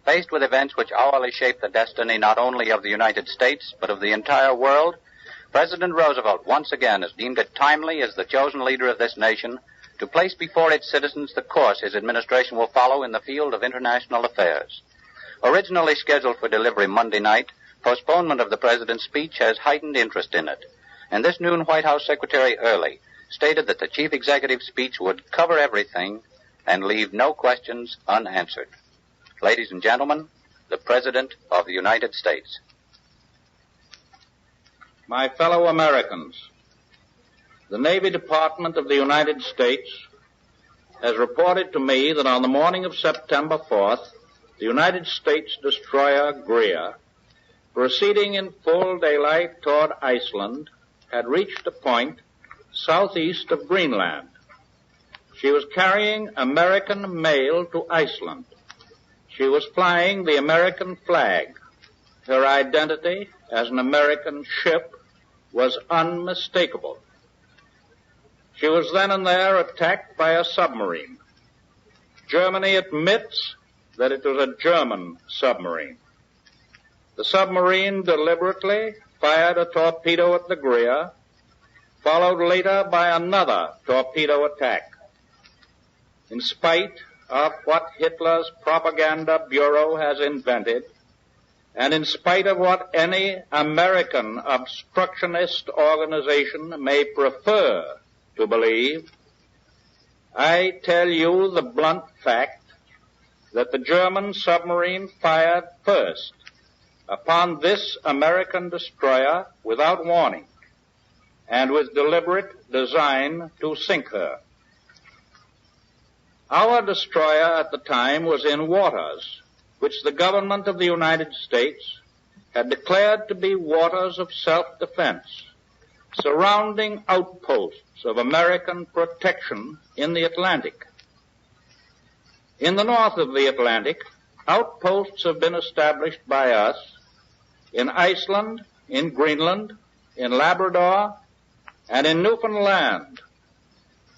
Faced with events which hourly shape the destiny not only of the United States, but of the entire world, President Roosevelt once again has deemed it timely as the chosen leader of this nation to place before its citizens the course his administration will follow in the field of international affairs. Originally scheduled for delivery Monday night, postponement of the President's speech has heightened interest in it. And this noon, White House Secretary Early stated that the Chief Executive's speech would cover everything and leave no questions unanswered. Ladies and gentlemen, the President of the United States. My fellow Americans, the Navy Department of the United States has reported to me that on the morning of September 4th, the United States destroyer Greer, proceeding in full daylight toward Iceland, had reached a point southeast of Greenland. She was carrying American mail to Iceland. She was flying the American flag. Her identity as an American ship was unmistakable. She was then and there attacked by a submarine. Germany admits that it was a German submarine. The submarine deliberately fired a torpedo at the Greer, followed later by another torpedo attack. In spite of what Hitler's propaganda bureau has invented, and in spite of what any American obstructionist organization may prefer to believe, I tell you the blunt fact that the German submarine fired first upon this American destroyer without warning and with deliberate design to sink her. Our destroyer at the time was in waters which the government of the United States had declared to be waters of self-defense, surrounding outposts of American protection in the Atlantic. In the north of the Atlantic, outposts have been established by us in Iceland, in Greenland, in Labrador, and in Newfoundland.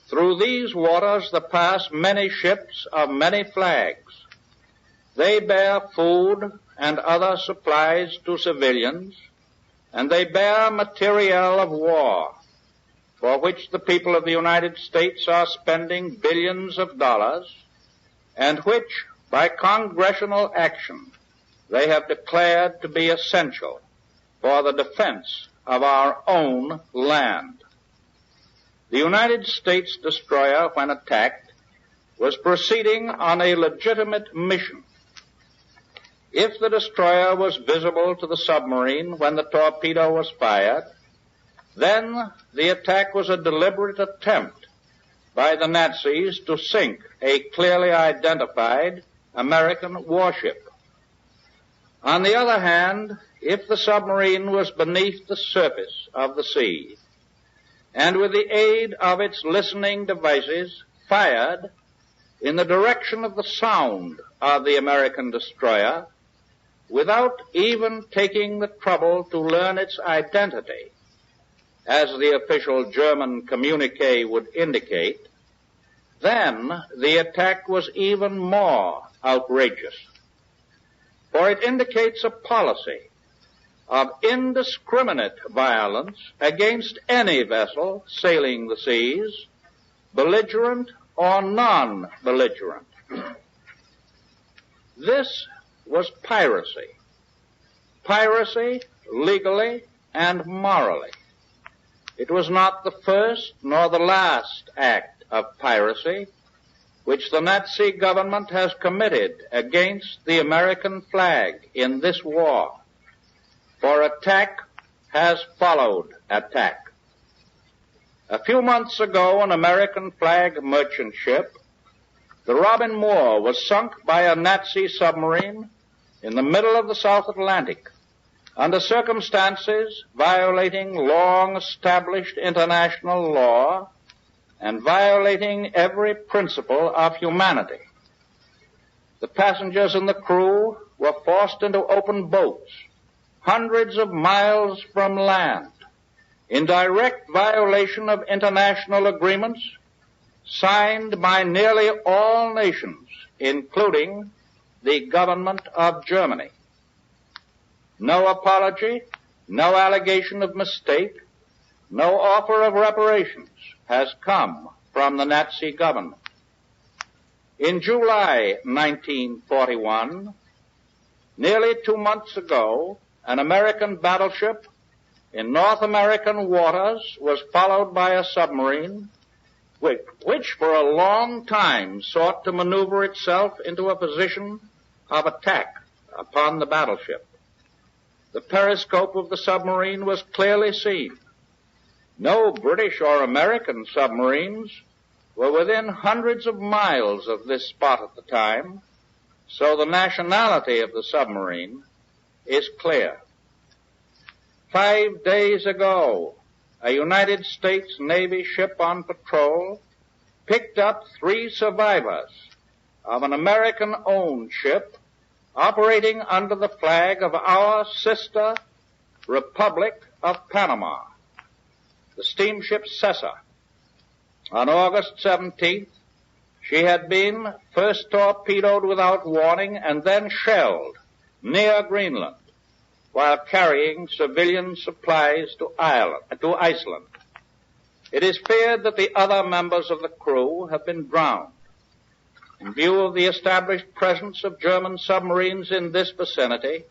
Through these waters there pass many ships of many flags. They bear food and other supplies to civilians, and they bear materiel of war, for which the people of the United States are spending billions of dollars, and which, by congressional action, they have declared to be essential for the defense of our own land. The United States destroyer, when attacked, was proceeding on a legitimate mission. If the destroyer was visible to the submarine when the torpedo was fired, then the attack was a deliberate attempt by the Nazis to sink a clearly identified American warship. On the other hand, if the submarine was beneath the surface of the sea, and with the aid of its listening devices fired in the direction of the sound of the American destroyer, without even taking the trouble to learn its identity, as the official German communique would indicate, then the attack was even more outrageous. For it indicates a policy of indiscriminate violence against any vessel sailing the seas, belligerent or non-belligerent. This was piracy. Piracy legally and morally. It was not the first nor the last act of piracy which the Nazi government has committed against the American flag in this war. For attack has followed attack. A few months ago, an American flag merchant ship, the Robin Moore, was sunk by a Nazi submarine in the middle of the South Atlantic, under circumstances violating long-established international law and violating every principle of humanity. The passengers and the crew were forced into open boats, hundreds of miles from land, in direct violation of international agreements signed by nearly all nations, including the government of Germany. No apology, no allegation of mistake, no offer of reparations has come from the Nazi government. In July 1941, nearly 2 months ago, an American battleship in North American waters was followed by a submarine which for a long time sought to maneuver itself into a position of attack upon the battleship. The periscope of the submarine was clearly seen. No British or American submarines were within hundreds of miles of this spot at the time, so the nationality of the submarine is clear. 5 days ago, a United States Navy ship on patrol picked up 3 survivors of an American-owned ship operating under the flag of our sister Republic of Panama, the steamship Cesar. On August 17th, she had been first torpedoed without warning and then shelled near Greenland while carrying civilian supplies to Iceland. It is feared that the other members of the crew have been drowned. In view of the established presence of German submarines in this vicinity,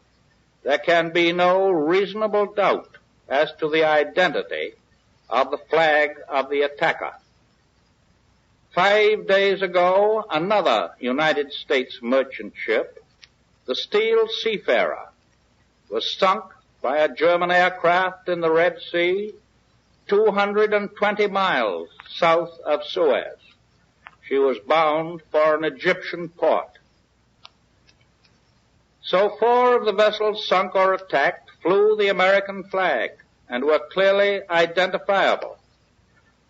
there can be no reasonable doubt as to the identity of the flag of the attacker. 5 days ago, another United States merchant ship, the Steel Seafarer, was sunk by a German aircraft in the Red Sea 220 miles south of Suez. She was bound for an Egyptian port. So 4 of the vessels sunk or attacked flew the American flag and were clearly identifiable.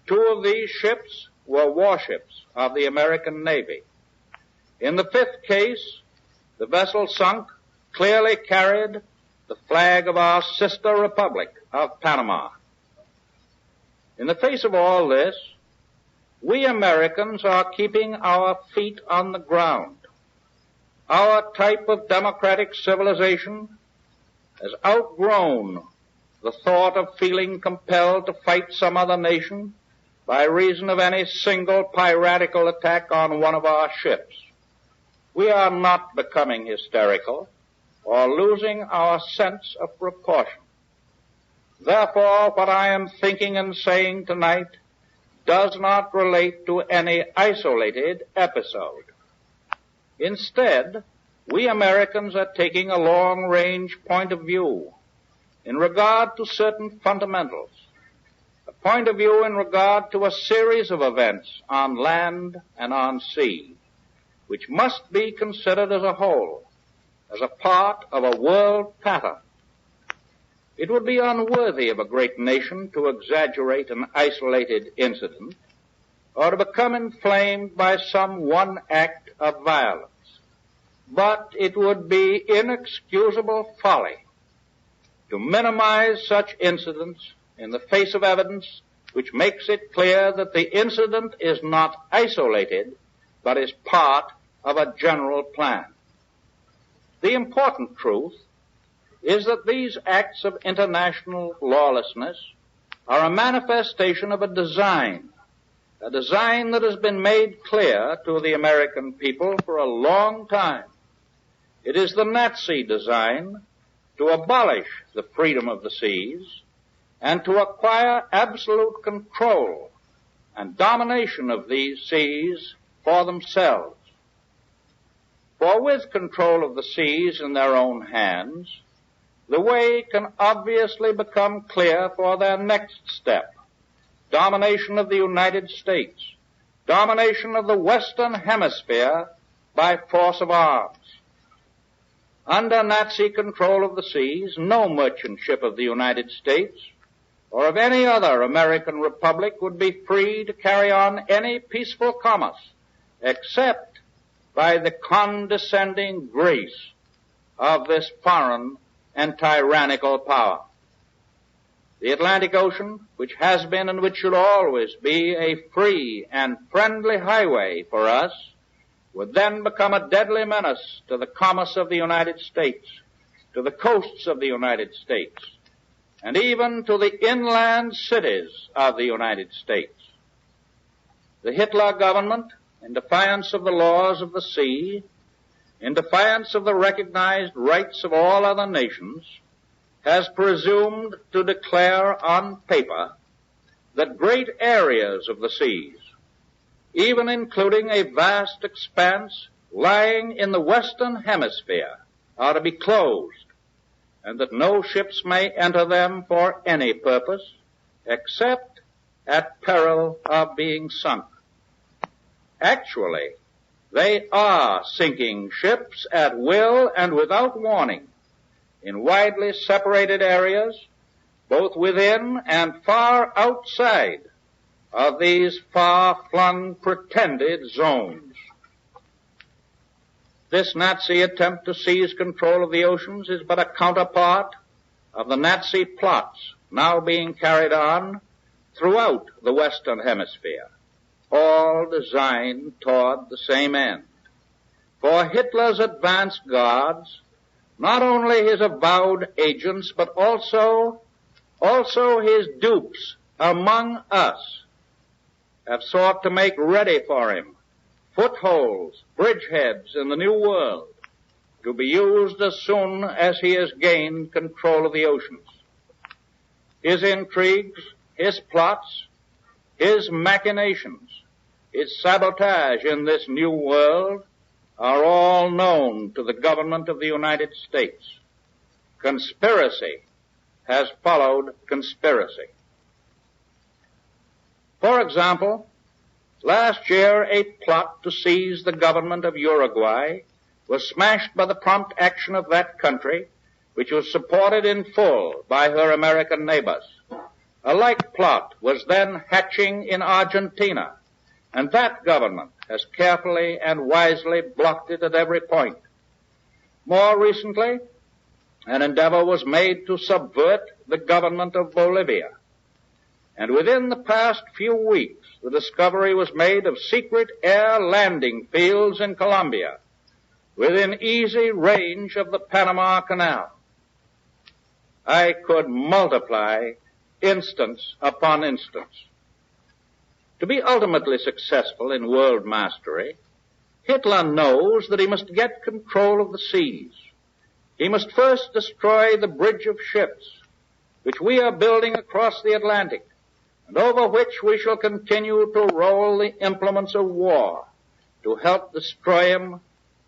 2 of these ships were warships of the American Navy. In the 5th case, the vessel sunk clearly carried the flag of our sister Republic of Panama. In the face of all this, we Americans are keeping our feet on the ground. Our type of democratic civilization has outgrown the thought of feeling compelled to fight some other nation by reason of any single piratical attack on one of our ships. We are not becoming hysterical or losing our sense of proportion. Therefore, what I am thinking and saying tonight does not relate to any isolated episode. Instead, we Americans are taking a long-range point of view in regard to certain fundamentals, a point of view in regard to a series of events on land and on sea, which must be considered as a whole, as a part of a world pattern. It would be unworthy of a great nation to exaggerate an isolated incident or to become inflamed by some one act of violence. But it would be inexcusable folly to minimize such incidents in the face of evidence which makes it clear that the incident is not isolated, but is part of a general plan. The important truth is that these acts of international lawlessness are a manifestation of a design that has been made clear to the American people for a long time. It is the Nazi design to abolish the freedom of the seas and to acquire absolute control and domination of these seas for themselves. For with control of the seas in their own hands, the way can obviously become clear for their next step: domination of the United States, domination of the Western Hemisphere by force of arms. Under Nazi control of the seas, no merchant ship of the United States or of any other American republic would be free to carry on any peaceful commerce except by the condescending grace of this foreign and tyrannical power. The Atlantic Ocean, which has been and which should always be a free and friendly highway for us, would then become a deadly menace to the commerce of the United States, to the coasts of the United States, and even to the inland cities of the United States. The Hitler government, in defiance of the laws of the sea, in defiance of the recognized rights of all other nations, has presumed to declare on paper that great areas of the seas, even including a vast expanse lying in the Western Hemisphere, are to be closed, and that no ships may enter them for any purpose except at peril of being sunk. Actually, they are sinking ships at will and without warning in widely separated areas, both within and far outside of these far-flung pretended zones. This Nazi attempt to seize control of the oceans is but a counterpart of the Nazi plots now being carried on throughout the Western Hemisphere, all designed toward the same end. For Hitler's advance guards, not only his avowed agents, but also his dupes among us, have sought to make ready for him footholds, bridgeheads in the New World, to be used as soon as he has gained control of the oceans. His intrigues, his plots, his machinations, his sabotage in this New World are all known to the government of the United States. Conspiracy has followed conspiracy. For example, last year a plot to seize the government of Uruguay was smashed by the prompt action of that country, which was supported in full by her American neighbors. A like plot was then hatching in Argentina, and that government has carefully and wisely blocked it at every point. More recently, an endeavor was made to subvert the government of Bolivia. And within the past few weeks, the discovery was made of secret air landing fields in Colombia, within easy range of the Panama Canal. I could multiply instance upon instance. To be ultimately successful in world mastery, Hitler knows that he must get control of the seas. He must first destroy the bridge of ships, which we are building across the Atlantic, and over which we shall continue to roll the implements of war to help destroy him,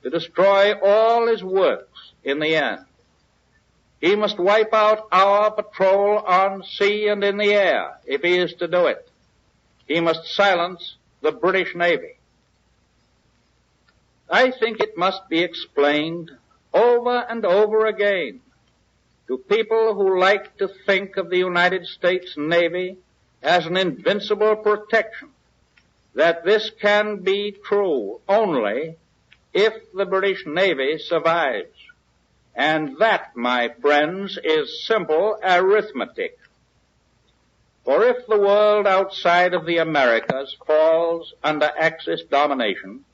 to destroy all his works in the end. He must wipe out our patrol on sea and in the air if he is to do it. He must silence the British Navy. I think it must be explained over and over again to people who like to think of the United States Navy as an invincible protection that this can be true only if the British Navy survives. And that, my friends, is simple arithmetic. For if the world outside of the Americas falls under Axis domination,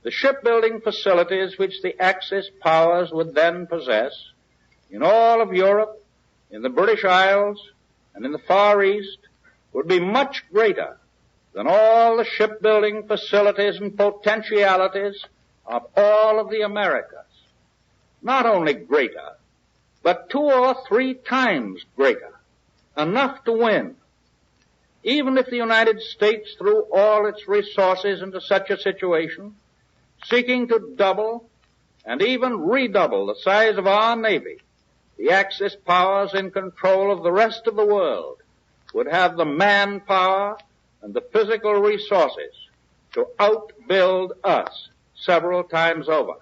the shipbuilding facilities which the Axis powers would then possess in all of Europe, in the British Isles, and in the Far East would be much greater than all the shipbuilding facilities and potentialities of all of the Americas. Not only greater, but 2 or 3 times greater, enough to win. Even if the United States threw all its resources into such a situation, seeking to double and even redouble the size of our Navy, the Axis powers in control of the rest of the world would have the manpower and the physical resources to outbuild us several times over.